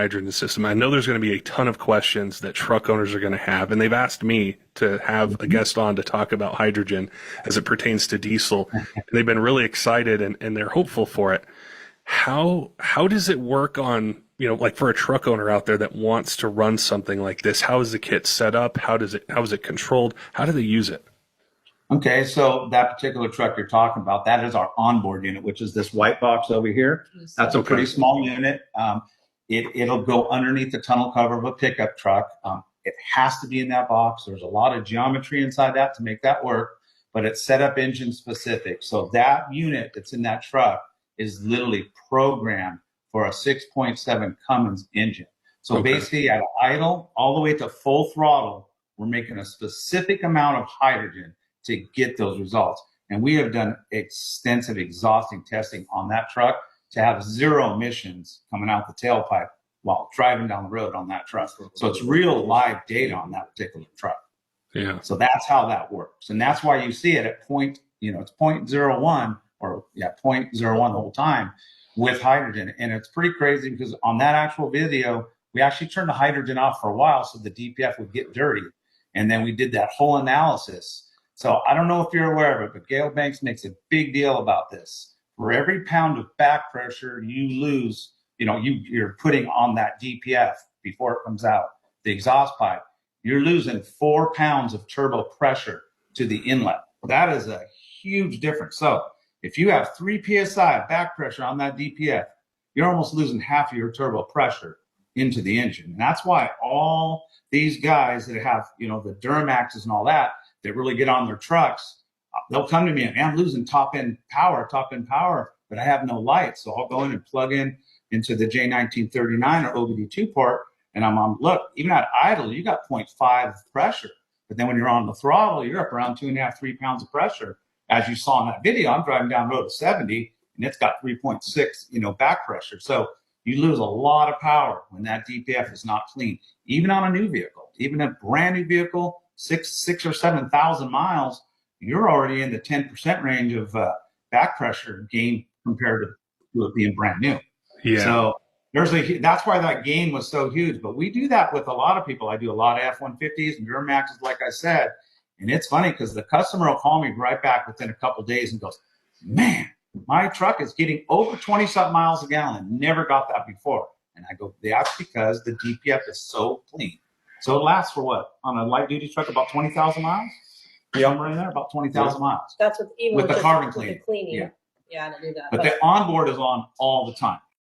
hydrogen system. I know there's going to be a ton of questions that truck owners are going to have, and they've asked me to have a guest on to talk about hydrogen as it pertains to diesel. And they've been really excited and they're hopeful for it. How does it work on, like for a truck owner out there that wants to run something like this? How is the kit set up? How is it controlled? How do they use it? Okay, so that particular truck you're talking about, that is our onboard unit, which is this white box over here. That's a pretty small unit. It'll go underneath the tonneau cover of a pickup truck. It has to be in that box. There's a lot of geometry inside that to make that work, but it's set up engine specific. So that unit that's in that truck is literally programmed for a 6.7 Cummins engine. So basically at idle all the way to full throttle, we're making a specific amount of hydrogen to get those results. And we have done extensive exhausting testing on that truck to have zero emissions coming out the tailpipe while driving down the road on that truck. So it's real live data on that particular truck. Yeah. So that's how that works. And that's why you see it at it's 0.01 or 0.01 the whole time with hydrogen. And it's pretty crazy because on that actual video, we actually turned the hydrogen off for a while so the DPF would get dirty. And then we did that whole analysis. So I don't know if you're aware of it, but Gale Banks makes a big deal about this. For every pound of back pressure you lose, you're putting on that DPF before it comes out, the exhaust pipe, you're losing 4 pounds of turbo pressure to the inlet. That is a huge difference. So if you have 3 PSI back pressure on that DPF, you're almost losing half of your turbo pressure into the engine. And that's why all these guys that have, the Duramaxes and all that really get on their trucks, they'll come to me and I'm losing top end power, but I have no light. So I'll go in and plug in into the J1939 or OBD2 port. And I'm on, look, even at idle, you got 0.5 pressure. But then when you're on the throttle, you're up around 2.5, 3 pounds of pressure. As you saw in that video, I'm driving down the road at 70 and it's got 3.6, back pressure. So you lose a lot of power when that DPF is not clean, even on a new vehicle, even a brand new vehicle, 6 or 7,000 miles, you're already in the 10% range of back pressure gain compared to it being brand new. Yeah. So that's why that gain was so huge. But we do that with a lot of people. I do a lot of F-150s and Duramaxes, like I said. And it's funny because the customer will call me right back within a couple of days and goes, man, my truck is getting over 20-something miles a gallon. Never got that before. And I go, that's because the DPF is so clean. So it lasts for what? On a light-duty truck, about 20,000 miles? Somewhere in there, about 20,000 miles. That's with the carbon cleaning. Yeah, I knew that. But the onboard is on all the time.